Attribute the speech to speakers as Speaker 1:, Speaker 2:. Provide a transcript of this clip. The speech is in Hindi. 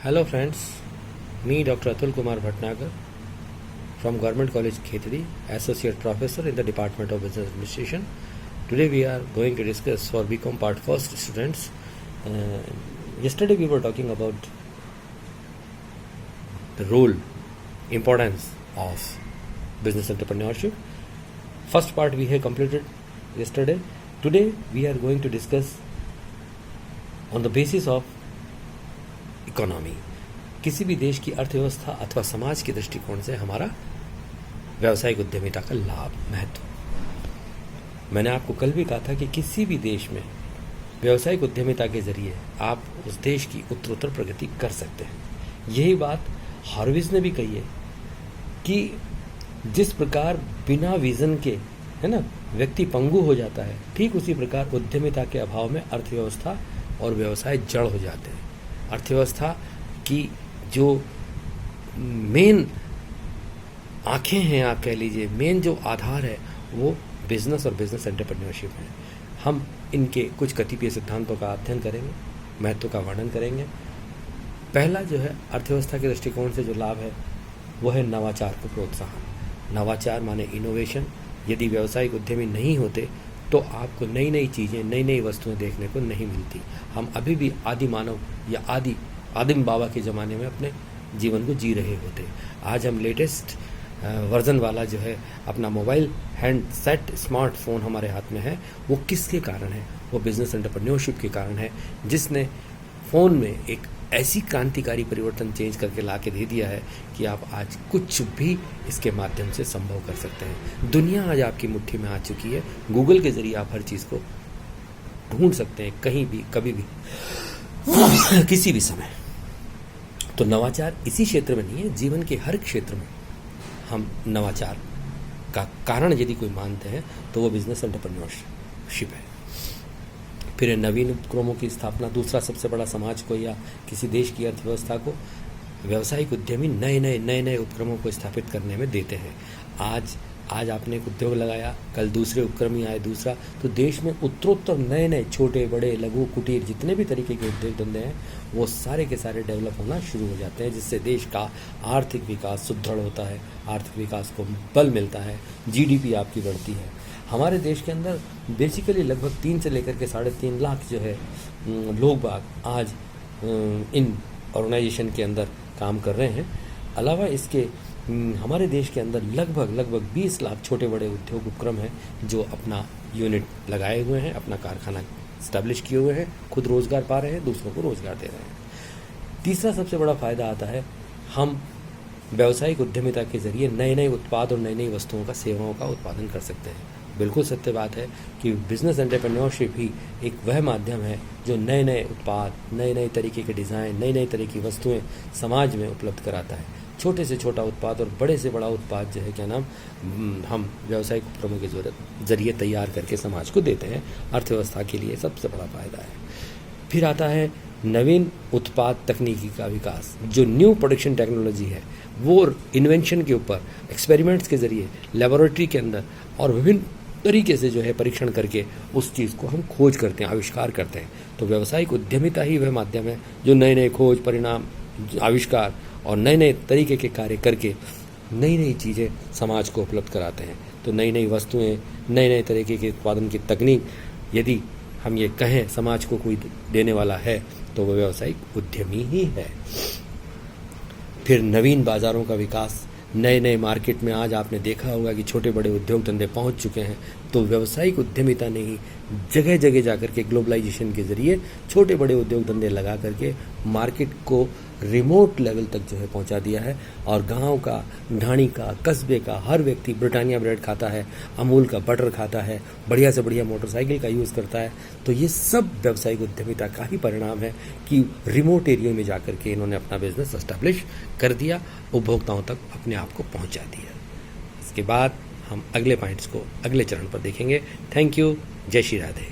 Speaker 1: Hello friends, me Dr. Atul Kumar Bhatnagar from Government College Khetri, Associate Professor in the Department of Business Administration. Today we are going to discuss for BCom Part First students. Yesterday we were talking about the role, importance of business entrepreneurship. First part we have completed yesterday. Today we are going to discuss on the basis of economy, किसी भी देश की अर्थव्यवस्था अथवा समाज के दृष्टिकोण से हमारा व्यावसायिक उद्यमिता का लाभ, महत्व। मैंने आपको कल भी कहा था कि किसी भी देश में व्यावसायिक उद्यमिता के जरिए आप उस देश की उत्तरोत्तर प्रगति कर सकते हैं। यही बात हॉर्विज ने भी कही है कि जिस प्रकार बिना विजन के, है ना, व्यक्ति पंगु हो जाता है, ठीक उसी प्रकार उद्यमिता के अभाव में अर्थव्यवस्था और व्यवसाय जड़ हो जाते हैं। अर्थव्यवस्था की जो मेन आंखें हैं, आप कह लीजिए, मेन जो आधार है, वो बिजनेस और बिजनेस एंटरप्रेन्योरशिप है। हम इनके कुछ कतिपय सिद्धांतों का अध्ययन करेंगे, महत्व का वर्णन करेंगे। पहला जो है अर्थव्यवस्था के दृष्टिकोण से जो लाभ है वो है नवाचार को प्रोत्साहन। नवाचार माने इनोवेशन। यदि व्यावसायिक उद्यमी नहीं होते तो आपको नई नई चीज़ें, नई नई वस्तुएं देखने को नहीं मिलती। हम अभी भी आदि मानव या आदिम बाबा के ज़माने में अपने जीवन को जी रहे होते। आज हम लेटेस्ट वर्जन वाला जो है अपना मोबाइल हैंडसेट स्मार्टफोन हमारे हाथ में है, वो किसके कारण है? वो बिजनेस एंटरप्रेन्योरशिप के कारण है, जिसने फ़ोन में एक ऐसी क्रांतिकारी परिवर्तन चेंज करके ला के दे दिया है कि आप आज कुछ भी इसके माध्यम से संभव कर सकते हैं। दुनिया आज आपकी मुट्ठी में आ चुकी है। गूगल के जरिए आप हर चीज़ को ढूंढ सकते हैं, कहीं भी, कभी भी, किसी भी समय। तो नवाचार इसी क्षेत्र में नहीं है, जीवन के हर क्षेत्र में हम नवाचार का कारण यदि कोई मानते हैं तो वो बिजनेस एंटरप्रेन्योरशिप है। फिर नवीन उपक्रमों की स्थापना। दूसरा सबसे बड़ा समाज को या किसी देश की अर्थव्यवस्था को व्यावसायिक उद्यमी नए नए उपक्रमों को स्थापित करने में देते हैं। आज आपने एक उद्योग लगाया, कल दूसरे उपक्रमी आए, दूसरा, तो देश में उत्तरोत्तर नए छोटे बड़े लघु कुटीर जितने भी तरीके के उद्योग धंधे हैं वो सारे के सारे डेवलप होना शुरू हो जाते हैं, जिससे देश का आर्थिक विकास सुदृढ़ होता है, आर्थिक विकास को बल मिलता है, जीडीपी आपकी बढ़ती है। हमारे देश के अंदर बेसिकली लगभग 3 से लेकर के 3.5 लाख जो है लोग बाग आज इन ऑर्गेनाइजेशन के अंदर काम कर रहे हैं। अलावा इसके हमारे देश के अंदर लगभग 20 लाख छोटे बड़े उद्योग उपक्रम हैं जो अपना यूनिट लगाए हुए हैं, अपना कारखाना स्टैब्लिश किए हुए हैं, खुद रोजगार पा रहे हैं, दूसरों को रोजगार दे रहे हैं। तीसरा सबसे बड़ा फायदा आता है, हम व्यावसायिक उद्यमिता के जरिए नए उत्पाद और नई नई वस्तुओं का, सेवाओं का उत्पादन कर सकते हैं। बिल्कुल सत्य बात है कि बिजनेस एंटरप्रेन्योरशिप ही एक वह माध्यम है जो नए उत्पाद, नए तरीके के डिज़ाइन, नई तरह की वस्तुएं समाज में उपलब्ध कराता है। छोटे से छोटा उत्पाद और बड़े से बड़ा उत्पाद जो है, क्या नाम, हम व्यावसायिक उपक्रमों के जरिए तैयार करके समाज को देते हैं। अर्थव्यवस्था के लिए सबसे बड़ा फायदा है। फिर आता है नवीन उत्पाद तकनीकी का विकास। जो न्यू प्रोडक्शन टेक्नोलॉजी है वो इन्वेंशन के ऊपर एक्सपेरिमेंट्स के जरिए लेबोरेटरी के अंदर और विभिन्न तरीके से जो है परीक्षण करके उस चीज़ को हम खोज करते हैं, आविष्कार करते हैं। तो व्यावसायिक उद्यमिता ही वह माध्यम है जो नए खोज, परिणाम, आविष्कार और नए तरीके के कार्य करके नई चीज़ें समाज को उपलब्ध कराते हैं। तो नई वस्तुएं, नए तरीके के उत्पादन की तकनीक यदि हम ये कहें समाज को कोई देने वाला है तो वह व्यावसायिक उद्यमी ही है। फिर नवीन बाज़ारों का विकास। नए मार्केट में आज आपने देखा होगा कि छोटे बड़े उद्योग धंधे पहुंच चुके हैं, तो व्यावसायिक उद्यमिता ने ही जगह जगह जाकर के ग्लोबलाइजेशन के जरिए छोटे बड़े उद्योग धंधे लगा करके मार्केट को रिमोट लेवल तक जो है पहुंचा दिया है। और गांव का, ढाणी का, कस्बे का हर व्यक्ति ब्रिटानिया ब्रेड खाता है, अमूल का बटर खाता है, बढ़िया से बढ़िया मोटरसाइकिल का यूज़ करता है। तो ये सब व्यावसायिक उद्यमिता का ही परिणाम है कि रिमोट एरिया में जाकर के इन्होंने अपना बिजनेस एस्टैब्लिश कर दिया, उपभोक्ताओं तक अपने आप को पहुंचा दिया। इसके बाद हम अगले पॉइंट्स को अगले चरण पर देखेंगे। Thank you. जय श्री राधे।